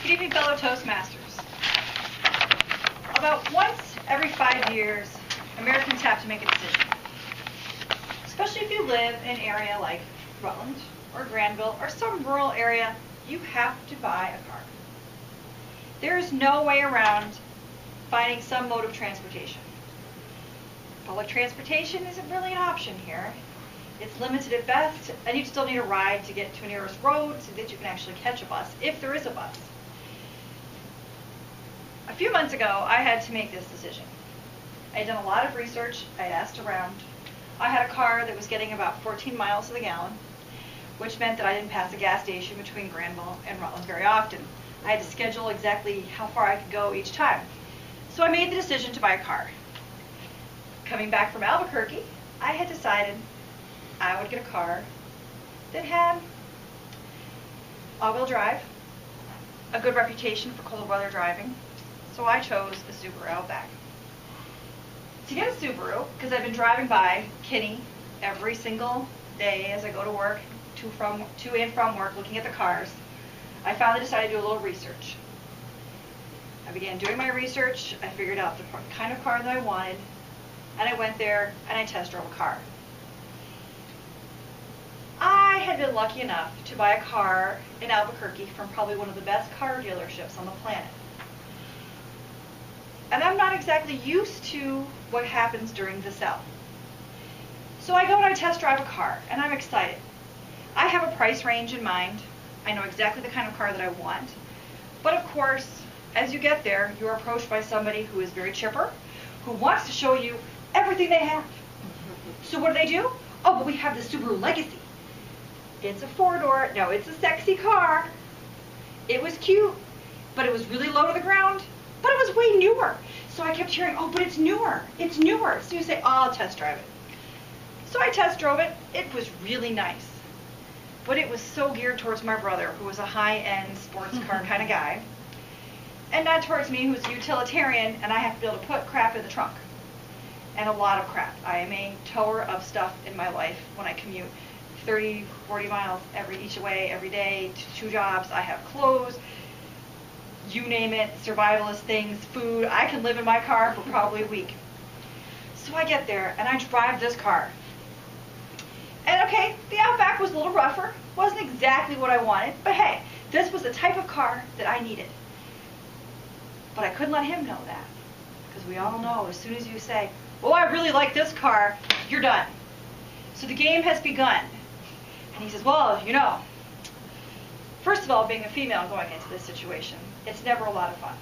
Good evening, fellow Toastmasters. About once every 5 years, Americans have to make a decision. Especially if you live in an area like Rutland or Granville or some rural area, you have to buy a car. There is no way around finding some mode of transportation. Public transportation isn't really an option here. It's limited at best, and you still need a ride to get to a nearest road so that you can actually catch a bus, if there is a bus. A few months ago, I had to make this decision. I had done a lot of research. I had asked around. I had a car that was getting about 14 miles to the gallon, which meant that I didn't pass a gas station between Granville and Rutland very often. I had to schedule exactly how far I could go each time. So I made the decision to buy a car. Coming back from Albuquerque, I had decided I would get a car that had all-wheel drive, a good reputation for cold weather driving, so I chose a Subaru Outback. To get a Subaru, because I've been driving by Kinney every single day as I go to work, to and from work, looking at the cars, I finally decided to do a little research. I began doing my research, I figured out the kind of car that I wanted, and I went there and I test drove a car. I had been lucky enough to buy a car in Albuquerque from probably one of the best car dealerships on the planet. And I'm not exactly used to what happens during the sale. So I go and I test drive a car, and I'm excited. I have a price range in mind. I know exactly the kind of car that I want. But of course, as you get there, you're approached by somebody who is very chipper, who wants to show you everything they have. So what do? Oh, but we have the Subaru Legacy. It's a four-door. No, it's a sexy car. It was cute, but it was really low to the ground. But it was way newer. So I kept hearing, oh, but it's newer. It's newer. So you say, oh, I'll test drive it. So I test drove it. It was really nice. But it was so geared towards my brother, who was a high-end sports car kind of guy, and not towards me, who's a utilitarian, and I have to be able to put crap in the trunk. And a lot of crap. I am a tower of stuff in my life when I commute 30, 40 miles each way, every day, to 2 jobs. I have clothes, you name it, survivalist things, food. I can live in my car for probably a week. So I get there, and I drive this car. And okay, the Outback was a little rougher. Wasn't exactly what I wanted, but hey, this was the type of car that I needed. But I couldn't let him know that, because we all know as soon as you say, oh, I really like this car, you're done. So the game has begun. And he says, well, you know, first of all, being a female going into this situation, it's never a lot of fun.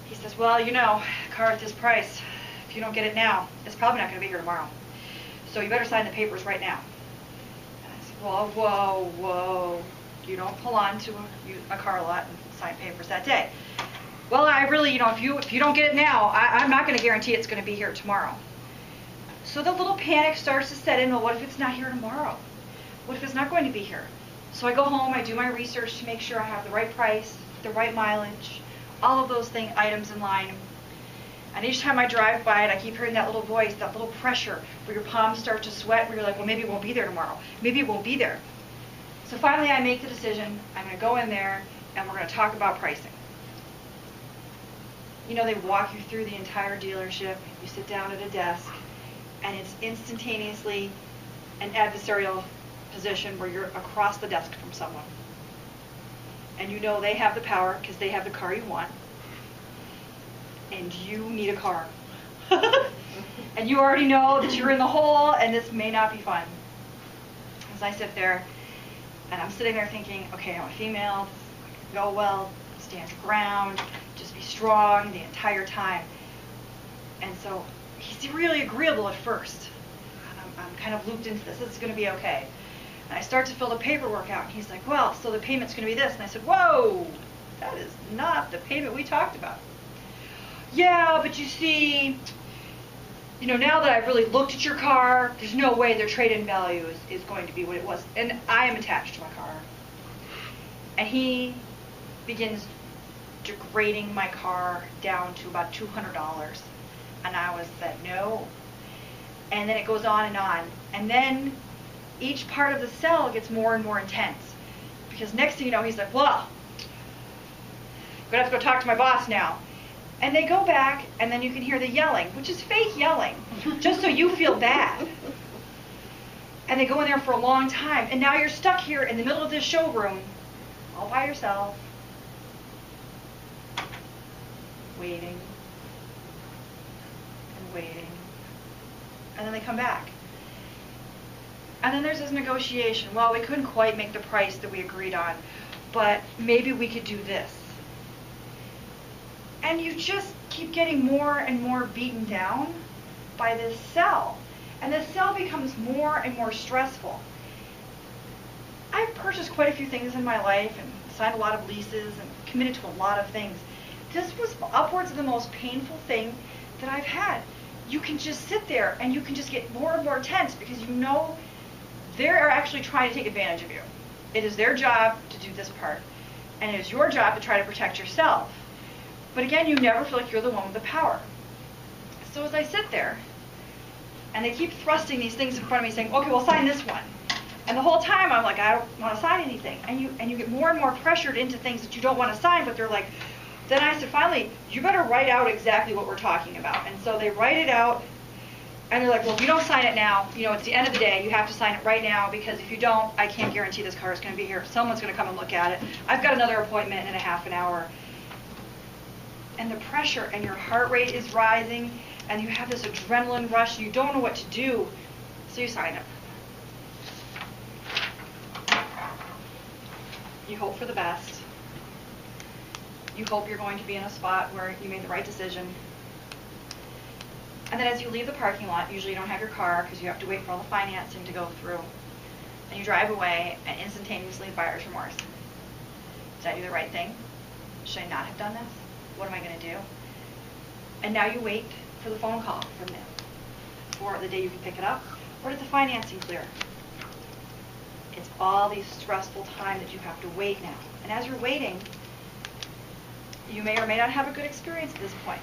He says, well, you know, a car at this price, if you don't get it now, it's probably not going to be here tomorrow. So you better sign the papers right now. And I said, well, whoa. You don't pull on to a car lot and sign papers that day. Well, I really, you know, if you don't get it now, I'm not going to guarantee it's going to be here tomorrow. So the little panic starts to set in. Well, what if it's not here tomorrow? What if it's not going to be here? So I go home, I do my research to make sure I have the right price, the right mileage, all of those items in line. And each time I drive by it, I keep hearing that little voice, that little pressure, where your palms start to sweat, where you're like, well, maybe it won't be there tomorrow. Maybe it won't be there. So finally I make the decision, I'm going to go in there, and we're going to talk about pricing. You know, they walk you through the entire dealership, you sit down at a desk, and it's instantaneously an adversarial position where you're across the desk from someone. And you know they have the power because they have the car you want. And you need a car. And you already know that you're in the hole and this may not be fun. As I sit there, and I'm sitting there thinking, okay, I'm a female, go well, stand your ground, just be strong the entire time. And so he's really agreeable at first. I'm kind of looped into this. This is going to be okay. And I start to fill the paperwork out, and he's like, well, so the payment's going to be this. And I said, whoa, that is not the payment we talked about. Yeah, but you see, you know, now that I've really looked at your car, there's no way their trade-in value is going to be what it was. And I am attached to my car. And he begins degrading my car down to about $200. And I was like, no. And then it goes on. And then each part of the sell gets more and more intense. Because next thing you know, he's like, well, I'm going to have to go talk to my boss now. And they go back, and then you can hear the yelling, which is fake yelling, just so you feel bad. And they go in there for a long time, and now you're stuck here in the middle of this showroom, all by yourself, waiting, and waiting. And then they come back. And then there's this negotiation. Well, we couldn't quite make the price that we agreed on, but maybe we could do this. And you just keep getting more and more beaten down by this sell. And the sell becomes more and more stressful. I've purchased quite a few things in my life and signed a lot of leases and committed to a lot of things. This was upwards of the most painful thing that I've had. You can just sit there and you can just get more and more tense because you know they're actually trying to take advantage of you. It is their job to do this part. And it is your job to try to protect yourself. But again, you never feel like you're the one with the power. So as I sit there, and they keep thrusting these things in front of me saying, okay, well, sign this one. And the whole time I'm like, I don't want to sign anything. And you get more and more pressured into things that you don't want to sign, but they're like, then I said, finally, you better write out exactly what we're talking about. And so they write it out, and they're like, well, if you don't sign it now, it's the end of the day, you have to sign it right now, because if you don't, I can't guarantee this car is going to be here. Someone's going to come and look at it. I've got another appointment in a half an hour. And the pressure and your heart rate is rising, and you have this adrenaline rush, and you don't know what to do, so you sign it. You hope for the best. You hope you're going to be in a spot where you made the right decision. And then as you leave the parking lot, usually you don't have your car because you have to wait for all the financing to go through. And you drive away and instantaneously buyer's remorse. Did I do the right thing? Should I not have done this? What am I going to do? And now you wait for the phone call from them for the day you can pick it up, or did the financing clear? It's all these stressful time that you have to wait now. And as you're waiting, you may or may not have a good experience at this point.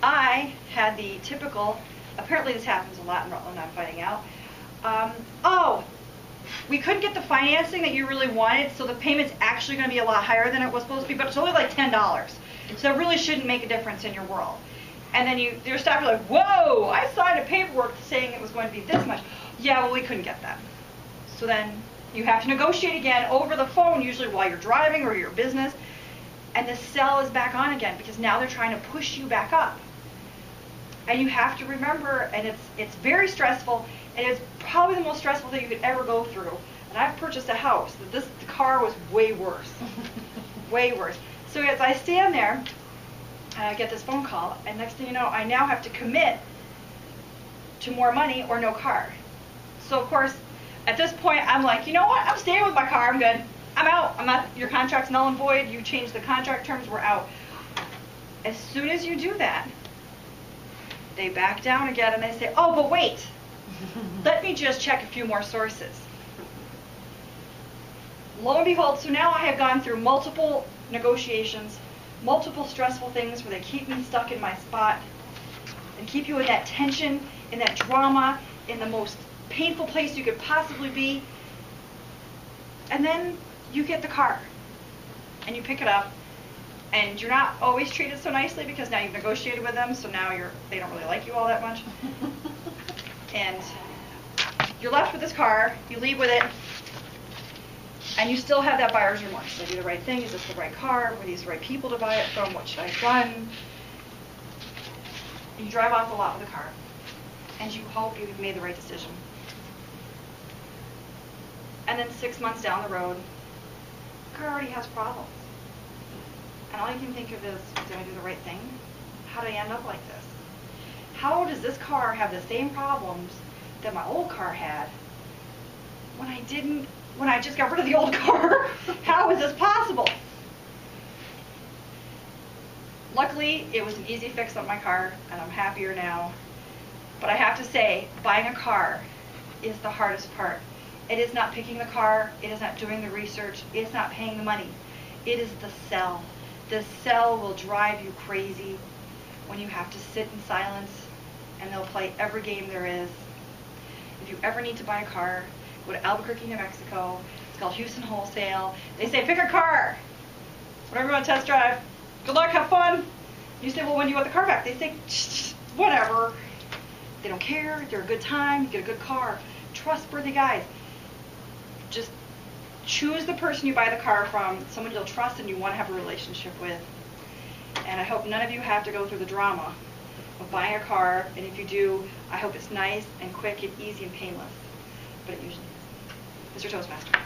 I had the typical, apparently this happens a lot in Rutland, I'm finding out. Oh, we couldn't get the financing that you really wanted, so the payment's actually going to be a lot higher than it was supposed to be, but it's only like $10. So it really shouldn't make a difference in your world. And then you're stopped, you're like, whoa, I signed a paperwork saying it was going to be this much. Yeah, well, we couldn't get that. So then you have to negotiate again over the phone, usually while you're driving or your business. And the sell is back on again because now they're trying to push you back up. And you have to remember, and it's very stressful, and it's probably the most stressful thing you could ever go through. And I've purchased a house, but the car was way worse. Way worse. So as I stand there, I get this phone call, and next thing you know, I now have to commit to more money or no car. So of course, at this point, I'm like, you know what? I'm staying with my car. I'm good. I'm out. I'm not. Your contract's null and void. You changed the contract terms. We're out. As soon as you do that, they back down again and they say, oh, but wait. Let me just check a few more sources. Lo and behold, so now I have gone through multiple negotiations, multiple stressful things where they keep me stuck in my spot and keep you in that tension, in that drama, in the most painful place you could possibly be. And then you get the car and you pick it up, and you're not always treated so nicely because now you've negotiated with them, so now they don't really like you all that much. And you're left with this car, you leave with it, and you still have that buyer's remorse. Did I do the right thing? Is this the right car? Were these the right people to buy it from? What should I have done? And you drive off the lot with the car, and you hope you've made the right decision. And then 6 months down the road, the car already has problems. And all you can think of is, did I do the right thing? How did I end up like this? How does this car have the same problems that my old car had when I just got rid of the old car? How is this possible? Luckily, it was an easy fix on my car, and I'm happier now. But I have to say, buying a car is the hardest part. It is not picking the car. It is not doing the research. It is not paying the money. It is the sell. The sell will drive you crazy when you have to sit in silence, and they'll play every game there is. If you ever need to buy a car, go to Albuquerque, New Mexico. It's called Houston Wholesale. They say, pick a car. Whatever you want to test drive, Good luck, have fun. You say, well, when do you want the car back? They say, whatever. They don't care. They're a good time. You get a good car. Trustworthy guys. Just choose the person you buy the car from, someone you'll trust and you want to have a relationship with. And I hope none of you have to go through the drama of buying a car. And if you do, I hope it's nice and quick and easy and painless. But it usually is. Mr. Toastmaster.